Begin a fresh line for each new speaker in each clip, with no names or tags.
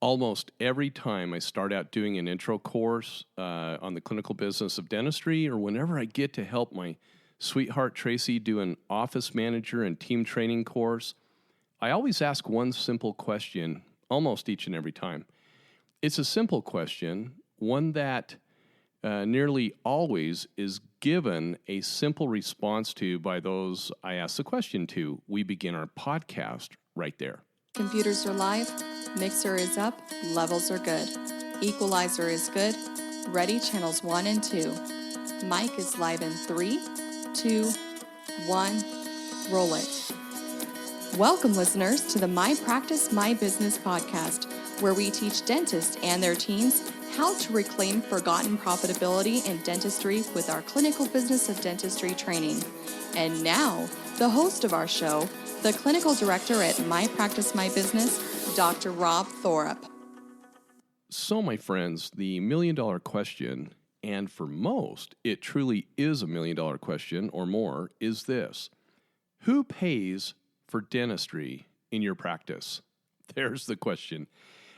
Almost every time I start out doing an intro course on the clinical business of dentistry, or whenever I get to help my sweetheart Tracy do an office manager and team training course, I always ask one simple question almost each and every time. It's a simple question, one that nearly always is given a simple response to by those I ask the question to. We begin our podcast right there.
Computers are live, mixer is up, levels are good, equalizer is good, ready channels 1 and 2. Mic is live in 3, 2, 1, roll it. Welcome listeners to the My Practice, My Business podcast, where we teach dentists and their teams how to reclaim forgotten profitability in dentistry with our clinical business of dentistry training. And now, the host of our show, the clinical director at My Practice, My Business, Dr. Rob Thorup.
So, my friends, the million-dollar question, and for most, it truly is a million-dollar question or more, is this: who pays for dentistry in your practice? There's the question.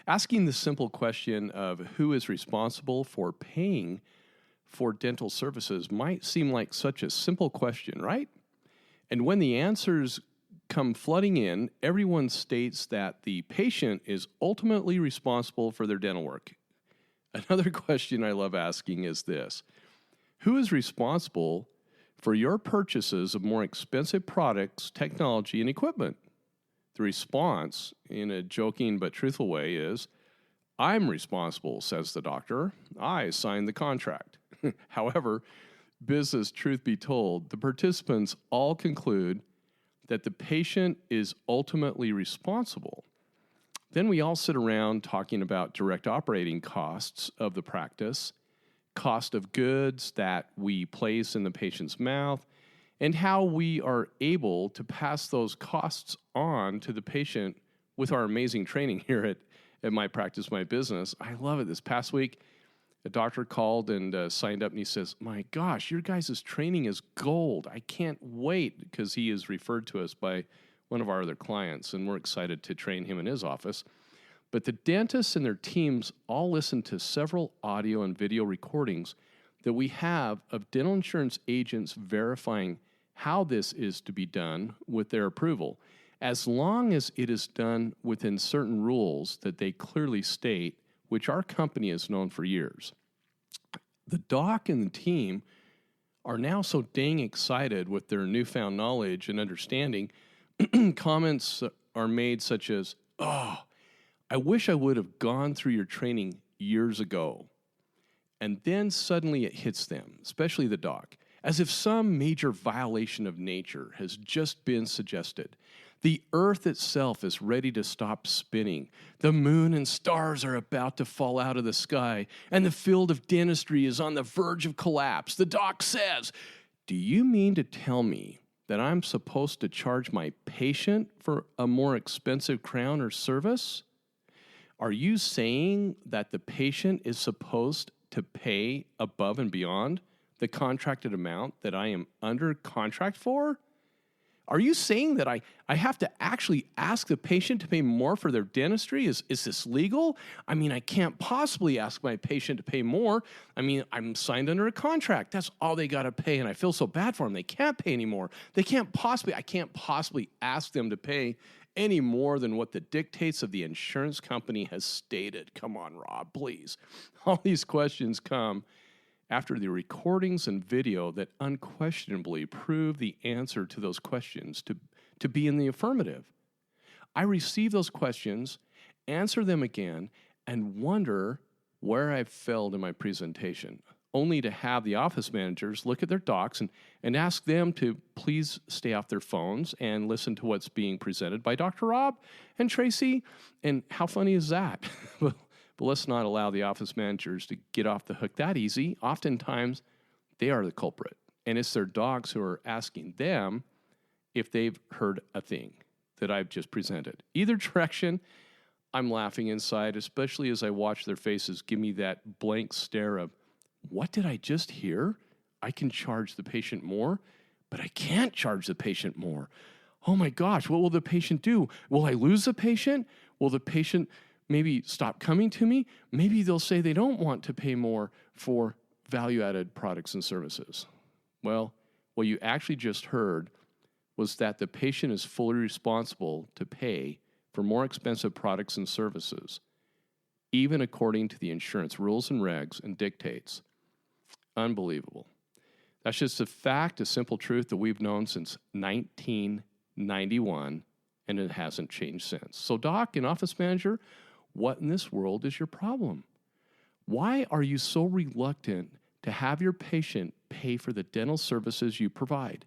Asking the simple question of who is responsible for paying for dental services might seem like such a simple question, right? And when the answers come flooding in, everyone states that the patient is ultimately responsible for their dental work. Another question I love asking is this: who is responsible for your purchases of more expensive products, technology, and equipment? The response, in a joking but truthful way, is, "I'm responsible," says the doctor. "I signed the contract." However, business truth be told, the participants all conclude that the patient is ultimately responsible. Then we all sit around talking about direct operating costs of the practice, cost of goods that we place in the patient's mouth, and how we are able to pass those costs on to the patient with our amazing training here at My Practice, My Business. I love it. This past week, a doctor called and signed up, and he says, "My gosh, your guys' training is gold. I can't wait," because he is referred to us by one of our other clients, and we're excited to train him in his office. But the dentists and their teams all listen to several audio and video recordings that we have of dental insurance agents verifying how this is to be done with their approval, as long as it is done within certain rules that they clearly state, which our company has known for years. The doc and the team are now so dang excited with their newfound knowledge and understanding. Comments are made such as, "Oh, I wish I would have gone through your training years ago." And then suddenly it hits them, especially the doc, as if some major violation of nature has just been suggested. The earth itself is ready to stop spinning. The moon and stars are about to fall out of the sky, and the field of dentistry is on the verge of collapse. The doc says, "Do you mean to tell me that I'm supposed to charge my patient for a more expensive crown or service? Are you saying that the patient is supposed to pay above and beyond the contracted amount that I am under contract for? Are you saying that I have to actually ask the patient to pay more for their dentistry? Is this legal? I mean, I can't possibly ask my patient to pay more. I mean, I'm signed under a contract. That's all they got to pay, and I feel so bad for them. They can't pay anymore. I can't possibly ask them to pay any more than what the dictates of the insurance company has stated. Come on, Rob, please." All these questions come after the recordings and video that unquestionably prove the answer to those questions to be in the affirmative. I receive those questions, answer them again, and wonder where I've failed in my presentation, only to have the office managers look at their docs and ask them to please stay off their phones and listen to what's being presented by Dr. Rob and Tracy. And how funny is that? But let's not allow the office managers to get off the hook that easy. Oftentimes, they are the culprit, and it's their docs who are asking them if they've heard a thing that I've just presented. Either direction, I'm laughing inside, especially as I watch their faces give me that blank stare of, "What did I just hear? I can charge the patient more, but I can't charge the patient more. Oh my gosh, what will the patient do? Will I lose the patient? Will the patient maybe stop coming to me. Maybe they'll say they don't want to pay more for value-added products and services. Well, what you actually just heard was that the patient is fully responsible to pay for more expensive products and services, even according to the insurance rules and regs and dictates. Unbelievable. That's just a fact, a simple truth that we've known since 1991, and it hasn't changed since. So, doc and office manager, what in this world is your problem? Why are you so reluctant to have your patient pay for the dental services you provide?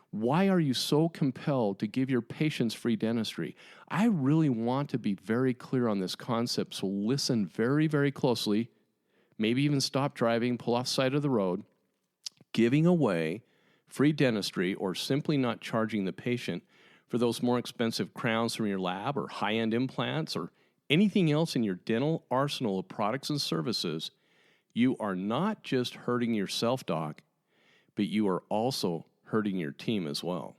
Why are you so compelled to give your patients free dentistry? I really want to be very clear on this concept, so listen very, very closely. Maybe even stop driving, pull off side of the road. Giving away free dentistry or simply not charging the patient for those more expensive crowns from your lab or high-end implants or anything else in your dental arsenal of products and services, you are not just hurting yourself, doc, but you are also hurting your team as well.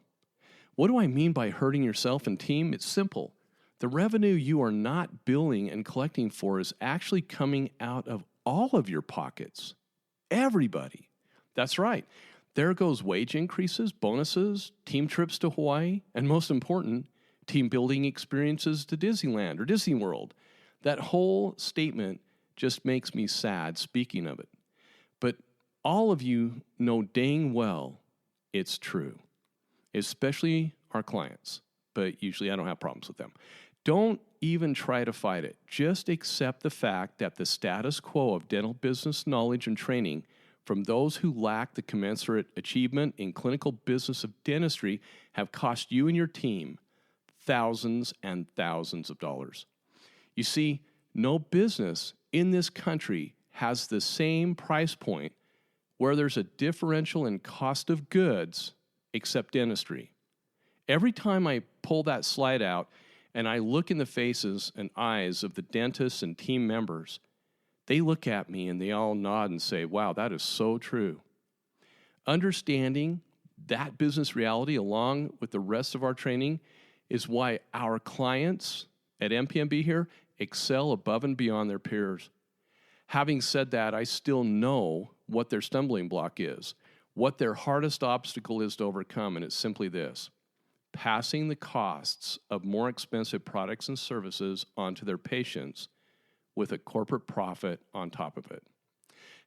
What do I mean by hurting yourself and team? It's simple. The revenue you are not billing and collecting for is actually coming out of all of your pockets. Everybody. That's right. There goes wage increases, bonuses, team trips to Hawaii, and most important, team building experiences to Disneyland or Disney World. That whole statement just makes me sad speaking of it. But all of you know dang well it's true, especially our clients, but usually I don't have problems with them. Don't even try to fight it. Just accept the fact that the status quo of dental business knowledge and training from those who lack the commensurate achievement in clinical business of dentistry have cost you and your team thousands and thousands of dollars. You see, no business in this country has the same price point where there's a differential in cost of goods except dentistry. Every time I pull that slide out and I look in the faces and eyes of the dentists and team members, they look at me and they all nod and say, wow, that is so true. Understanding that business reality along with the rest of our training is why our clients at MPMB here excel above and beyond their peers. Having said that, I still know what their stumbling block is, what their hardest obstacle is to overcome, and it's simply this: passing the costs of more expensive products and services onto their patients with a corporate profit on top of it.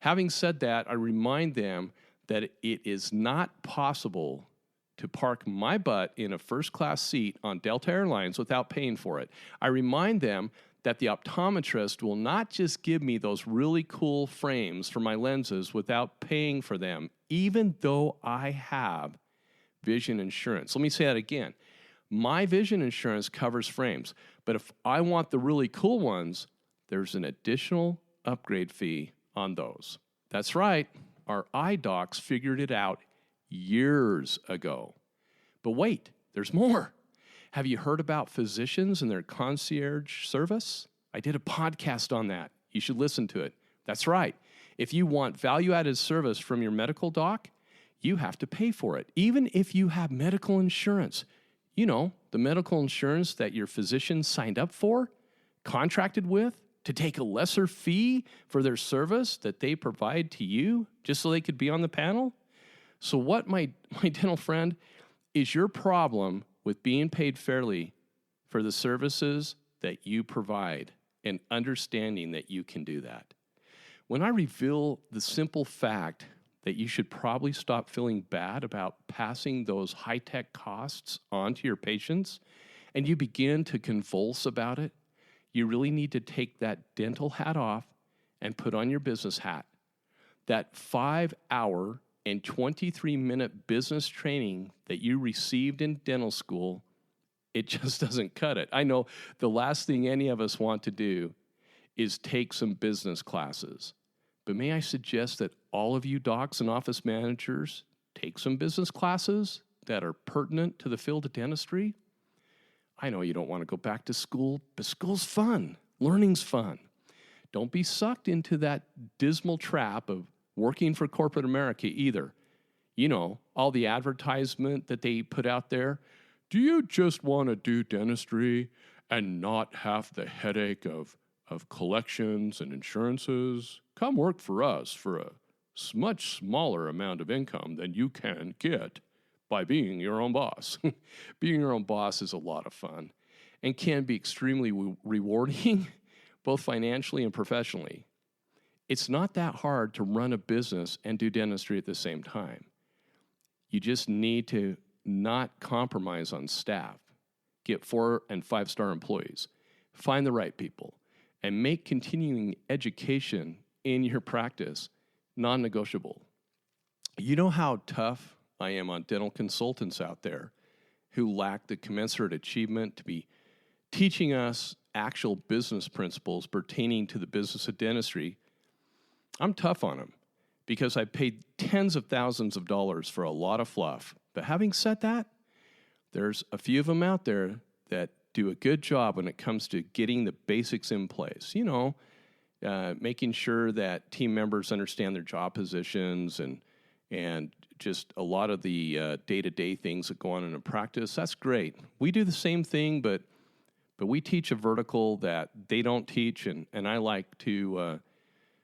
Having said that, I remind them that it is not possible to park my butt in a first-class seat on Delta Airlines without paying for it. I remind them that the optometrist will not just give me those really cool frames for my lenses without paying for them, even though I have vision insurance. Let me say that again. My vision insurance covers frames, but if I want the really cool ones, there's an additional upgrade fee on those. That's right. Our eye docs figured it out years ago. But wait, there's more. Have you heard about physicians and their concierge service? I did a podcast on that. You should listen to it. That's right. If you want value-added service from your medical doc, you have to pay for it, even if you have medical insurance. You know, the medical insurance that your physician signed up for, contracted with, to take a lesser fee for their service that they provide to you just so they could be on the panel. So what, my dental friend, is your problem with being paid fairly for the services that you provide and understanding that you can do that? When I reveal the simple fact that you should probably stop feeling bad about passing those high-tech costs on to your patients, and you begin to convulse about it, you really need to take that dental hat off and put on your business hat. That 5-hour and 23-minute business training that you received in dental school, it just doesn't cut it. I know the last thing any of us want to do is take some business classes. But may I suggest that all of you docs and office managers take some business classes that are pertinent to the field of dentistry? I know you don't want to go back to school, but school's fun. Learning's fun. Don't be sucked into that dismal trap of working for corporate America either. You know, all the advertisement that they put out there. Do you just want to do dentistry and not have the headache of collections and insurances. Come work for us for a much smaller amount of income than you can get by being your own boss. Being your own boss is a lot of fun and can be extremely rewarding, both financially and professionally. It's not that hard to run a business and do dentistry at the same time. You just need to not compromise on staff. Get 4- and 5-star employees. Find the right people. And make continuing education in your practice non-negotiable. You know how tough I am on dental consultants out there who lack the commensurate achievement to be teaching us actual business principles pertaining to the business of dentistry. I'm tough on them because I paid tens of thousands of dollars for a lot of fluff. But having said that, there's a few of them out there that do a good job when it comes to getting the basics in place. You know, making sure that team members understand their job positions and just a lot of the day-to-day things that go on in a practice. That's great. We do the same thing, but we teach a vertical that they don't teach, and I like to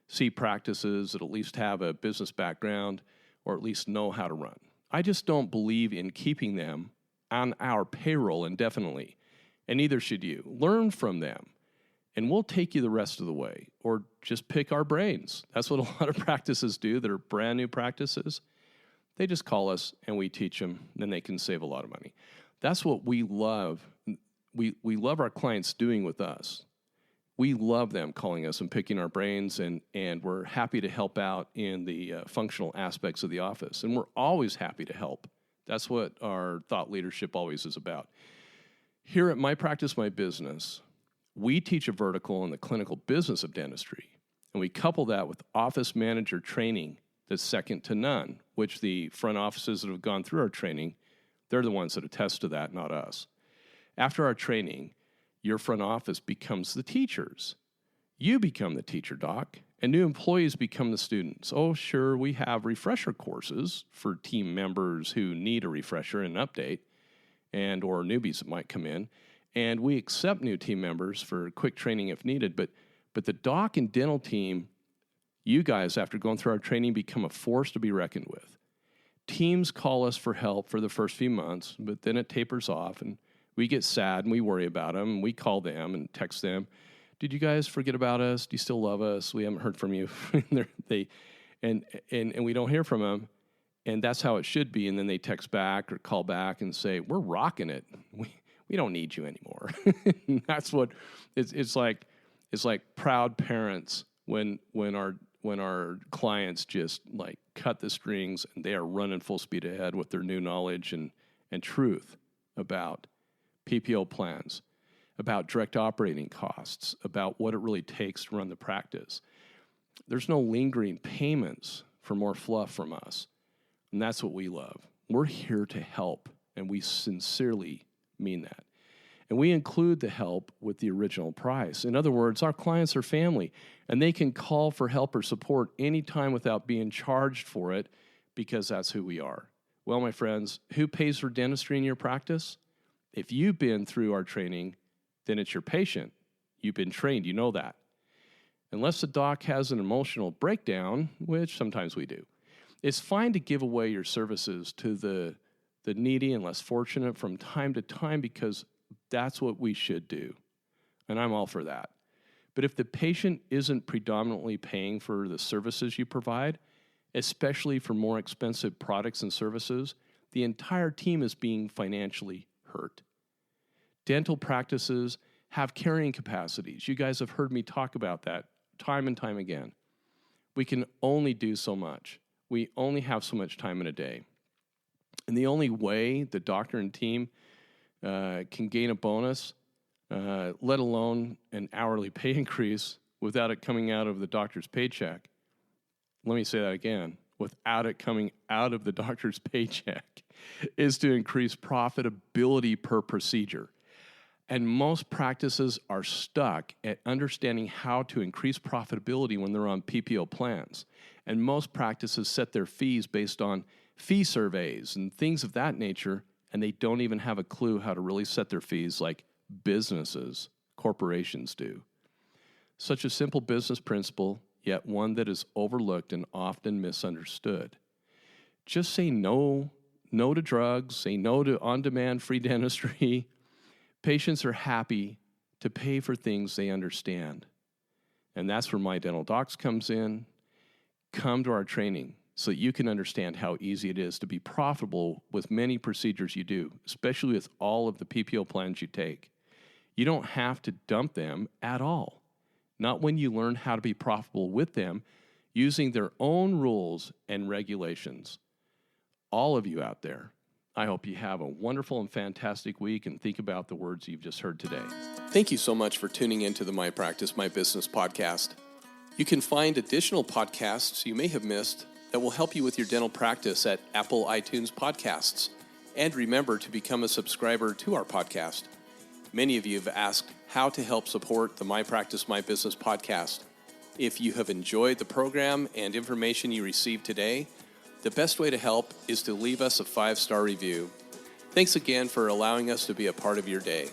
see practices that at least have a business background or at least know how to run. I just don't believe in keeping them on our payroll indefinitely, and neither should you. Learn from them, and we'll take you the rest of the way, or just pick our brains. That's what a lot of practices do that are brand new practices. They just call us, and we teach them, then they can save a lot of money. That's what we love. We love our clients doing with us. We love them calling us and picking our brains, and we're happy to help out in the functional aspects of the office. And we're always happy to help. That's what our thought leadership always is about. Here at My Practice, My Business, we teach a vertical in the clinical business of dentistry, and we couple that with office manager training that's second to none, which the front offices that have gone through our training, they're the ones that attest to that, not us. After our training, your front office becomes the teachers. You become the teacher, doc, and new employees become the students. Oh, sure, we have refresher courses for team members who need a refresher and an update, and or newbies that might come in. And we accept new team members for quick training if needed. But the doc and dental team, you guys, after going through our training, become a force to be reckoned with. Teams call us for help for the first few months, but then it tapers off, and we get sad, and we worry about them, and we call them and text them. Did you guys forget about us? Do you still love us? We haven't heard from you. and we don't hear from them, and that's how it should be. And then they text back or call back and say, we're rocking it. We don't need you anymore. That's what it's like. It's like proud parents when our clients just like cut the strings and they are running full speed ahead with their new knowledge and truth about PPO plans, about direct operating costs, about what it really takes to run the practice. There's no lingering payments for more fluff from us, and that's what we love. We're here to help, and we sincerely mean that. And we include the help with the original price. In other words, our clients are family, and they can call for help or support anytime without being charged for it because that's who we are. Well, my friends, who pays for dentistry in your practice? If you've been through our training, then it's your patient. You've been trained, you know that. Unless the doc has an emotional breakdown, which sometimes we do, it's fine to give away your services to the needy and less fortunate from time to time because that's what we should do. And I'm all for that. But if the patient isn't predominantly paying for the services you provide, especially for more expensive products and services, the entire team is being financially hurt. Dental practices have carrying capacities. You guys have heard me talk about that time and time again. We can only do so much. We only have so much time in a day. And the only way the doctor and team can gain a bonus, let alone an hourly pay increase without it coming out of the doctor's paycheck. Let me say that again. Without it coming out of the doctor's paycheck, is to increase profitability per procedure. And most practices are stuck at understanding how to increase profitability when they're on PPO plans. And most practices set their fees based on fee surveys and things of that nature, and they don't even have a clue how to really set their fees like businesses, corporations do. Such a simple business principle, yet one that is overlooked and often misunderstood. Just say no to drugs, say no to on-demand free dentistry. Patients are happy to pay for things they understand. And that's where My Dental Docs comes in. Come to our training so that you can understand how easy it is to be profitable with many procedures you do, especially with all of the PPO plans you take. You don't have to dump them at all. Not when you learn how to be profitable with them using their own rules and regulations. All of you out there, I hope you have a wonderful and fantastic week and think about the words you've just heard today. Thank you so much for tuning into the My Practice, My Business podcast. You can find additional podcasts you may have missed that will help you with your dental practice at Apple iTunes Podcasts. And remember to become a subscriber to our podcast. Many of you have asked how to help support the My Practice, My Business podcast. If you have enjoyed the program and information you received today, the best way to help is to leave us a 5-star review. Thanks again for allowing us to be a part of your day.